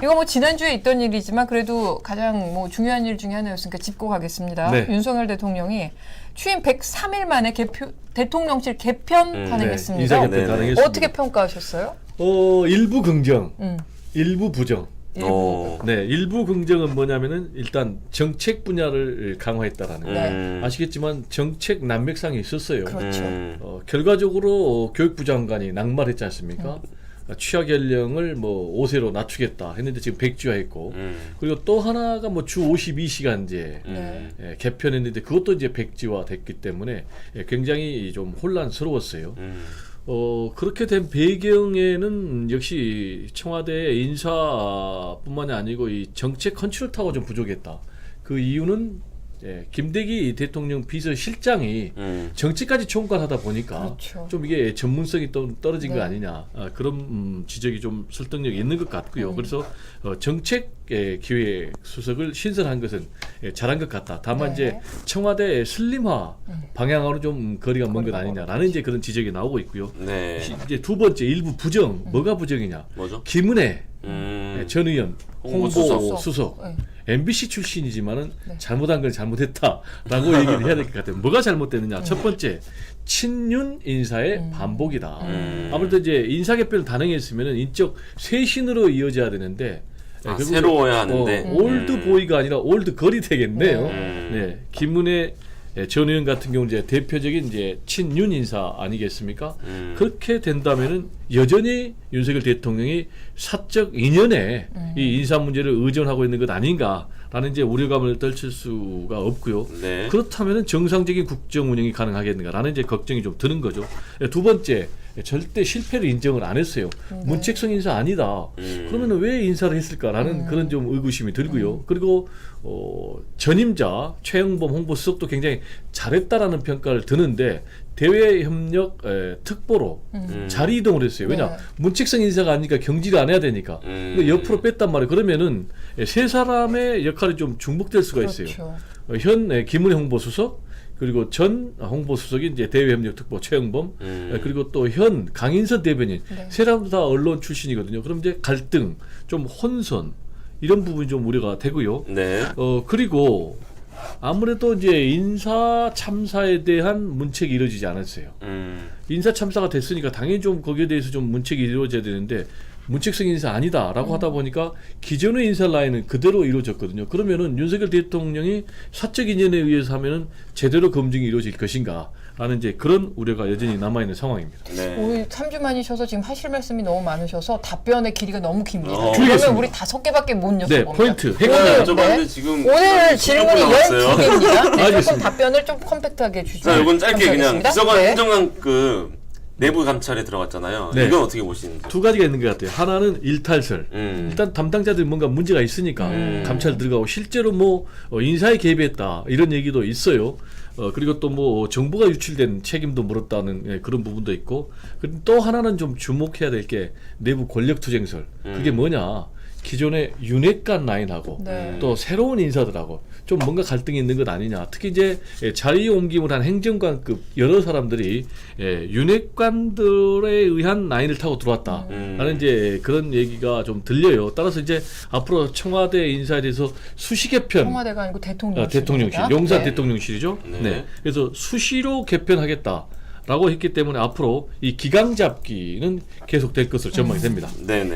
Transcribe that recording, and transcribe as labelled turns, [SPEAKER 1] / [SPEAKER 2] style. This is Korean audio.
[SPEAKER 1] 이거 뭐 지난주에 있던 일이지만 그래도 가장 뭐 중요한 일 중에 하나였으니까 짚고 가겠습니다.
[SPEAKER 2] 네.
[SPEAKER 1] 윤석열 대통령이 취임 103일 만에 대통령실 개편 탄핵했습니다.
[SPEAKER 2] 인사 개편
[SPEAKER 3] 네네.
[SPEAKER 2] 가능했습니다.
[SPEAKER 1] 어떻게 평가하셨어요?
[SPEAKER 2] 일부 긍정, 일부 부정.
[SPEAKER 3] 오.
[SPEAKER 2] 네, 일부 긍정은 뭐냐면은 일단 정책 분야를 강화했다라는 거.
[SPEAKER 1] 네.
[SPEAKER 2] 아시겠지만 정책 난맥상이 있었어요.
[SPEAKER 1] 그렇죠.
[SPEAKER 2] 결과적으로 교육부 장관이 낙마했지 않습니까? 취하 연령을 뭐 5세로 낮추겠다 했는데 지금 100주화했고 그리고 또 하나가 뭐 주 52시간제
[SPEAKER 1] 네.
[SPEAKER 2] 개편했는데 그것도 이제 100지화 됐기 때문에 굉장히 좀 혼란스러웠어요. 그렇게 된 배경에는 역시 청와대 인사뿐만이 아니고 이 정책 컨트롤 타워가 좀 부족했다. 그 이유는 김대기 대통령 비서실장이 정치까지 총괄하다 보니까
[SPEAKER 1] 그렇죠.
[SPEAKER 2] 좀 이게 전문성이 또 떨어진
[SPEAKER 1] 네.
[SPEAKER 2] 거 아니냐 그런 지적이 좀 설득력이 있는 것 같고요. 그래서 정책 기획 수석을 신설한 것은 잘한 것 같다. 다만
[SPEAKER 1] 네.
[SPEAKER 2] 이제 청와대 슬림화 방향으로 좀 거리가 먼 것 아니냐라는 이제 그런 지적이 나오고 있고요.
[SPEAKER 3] 네.
[SPEAKER 2] 이제 두 번째 일부 부정 뭐가 부정이냐?
[SPEAKER 3] 뭐죠?
[SPEAKER 2] 김은혜 전 의원
[SPEAKER 3] 홍보수석.
[SPEAKER 2] 홍보수석
[SPEAKER 1] 네.
[SPEAKER 2] MBC 출신이지만은
[SPEAKER 1] 네.
[SPEAKER 2] 잘못한 건 잘못했다라고 얘기를 해야 될 것 같아요. 뭐가 잘못됐느냐? 첫 번째 친윤 인사의 반복이다. 아무래도 이제 인사 개편을 단행했으면은 인적 쇄신으로 이어져야 되는데 결국
[SPEAKER 3] 새로워야 하는데
[SPEAKER 2] 올드 보이가 아니라 올드 걸이 되겠네요.
[SPEAKER 3] 네.
[SPEAKER 2] 네, 김문혜 전 의원 같은 경우 이제 대표적인 이제 친윤 인사 아니겠습니까? 그렇게 된다면은 여전히 윤석열 대통령이 사적 인연에 이 인사 문제를 의존하고 있는 것 아닌가라는 이제 우려감을 떨칠 수가 없고요.
[SPEAKER 3] 네.
[SPEAKER 2] 그렇다면은 정상적인 국정 운영이 가능하겠는가라는 이제 걱정이 좀 드는 거죠. 두 번째, 절대 실패를 인정을 안 했어요. 문책성 인사 아니다. 그러면 왜 인사를 했을까라는 그런 좀 의구심이 들고요. 그리고 전임자 최영범 홍보수석도 굉장히 잘했다라는 평가를 드는데 대외협력 특보로 자리 이동을 했어요. 왜냐?
[SPEAKER 1] 네.
[SPEAKER 2] 문책성 인사가 아니니까 경질을 안 해야 되니까. 근데 옆으로 뺐단 말이에요. 그러면은 세 사람의 역할이 좀 중복될 수가 있어요.
[SPEAKER 1] 그렇죠.
[SPEAKER 2] 현 김은혜 홍보수석 그리고 전 홍보수석인 이제 대외협력특보 최영범 그리고 또 현 강인선 대변인
[SPEAKER 1] 네.
[SPEAKER 2] 세 사람도 다 언론 출신이거든요. 그럼 이제 갈등, 좀 혼선 이런 부분이 좀 우려가 되고요.
[SPEAKER 3] 네.
[SPEAKER 2] 그리고 아무래도 이제 인사 참사에 대한 문책이 이루어지지 않았어요. 인사 참사가 됐으니까 당연히 좀 거기에 대해서 좀 문책이 이루어져야 되는데 문책성 인사 아니다라고 하다 보니까 기존의 인사 라인은 그대로 이루어졌거든요. 그러면은 윤석열 대통령이 사적 인연에 의해서 하면은 제대로 검증이 이루어질 것인가? 라는 이제 그런 우려가 여전히 남아있는 상황입니다.
[SPEAKER 3] 네.
[SPEAKER 1] 우리 3주 만이셔서 지금 하실 말씀이 너무 많으셔서 답변의 길이가 너무 깁니다.
[SPEAKER 2] 줄이겠습니다.
[SPEAKER 1] 그러면 우리 5개밖에 못 여쭤봅니다.
[SPEAKER 2] 네, 포인트.
[SPEAKER 1] 네.
[SPEAKER 2] 핵심.
[SPEAKER 3] 여쭤봤는데 지금
[SPEAKER 1] 오늘 질문이 12개입니다. 네, 조금
[SPEAKER 2] 알겠습니다.
[SPEAKER 1] 답변을 좀 컴팩트하게 주시면
[SPEAKER 3] 자, 이건 짧게 그냥
[SPEAKER 1] 감사하겠습니다.
[SPEAKER 3] 비서관
[SPEAKER 1] 네.
[SPEAKER 3] 행정관 그 내부 감찰에 들어갔잖아요.
[SPEAKER 2] 네.
[SPEAKER 3] 이건 어떻게 보시는지?
[SPEAKER 2] 두 가지가 있는 것 같아요. 하나는 일탈설. 일단 담당자들이 뭔가 문제가 있으니까 감찰 들어가고 실제로 뭐 인사에 개입했다 이런 얘기도 있어요. 그리고 또 뭐 정보가 유출된 책임도 물었다는 그런 부분도 있고 그리고 또 하나는 좀 주목해야 될 게 내부 권력투쟁설. 그게 뭐냐? 기존의 윤핵관 라인하고
[SPEAKER 1] 네.
[SPEAKER 2] 또 새로운 인사들하고 좀 뭔가 갈등이 있는 것 아니냐. 특히 이제 자리 옮김을 한 행정관급 여러 사람들이 윤핵관들에 의한 라인을 타고 들어왔다. 라는 이제 그런 얘기가 좀 들려요. 따라서 이제 앞으로 청와대 인사에 대해서 수시 개편
[SPEAKER 1] 청와대가 아니고 대통령실.
[SPEAKER 2] 대통령실, 용산
[SPEAKER 1] 네.
[SPEAKER 2] 대통령실이죠.
[SPEAKER 3] 네.
[SPEAKER 2] 네. 그래서 수시로 개편하겠다라고 했기 때문에 앞으로 이 기강 잡기는 계속될 것으로 전망이 됩니다.
[SPEAKER 3] 네네.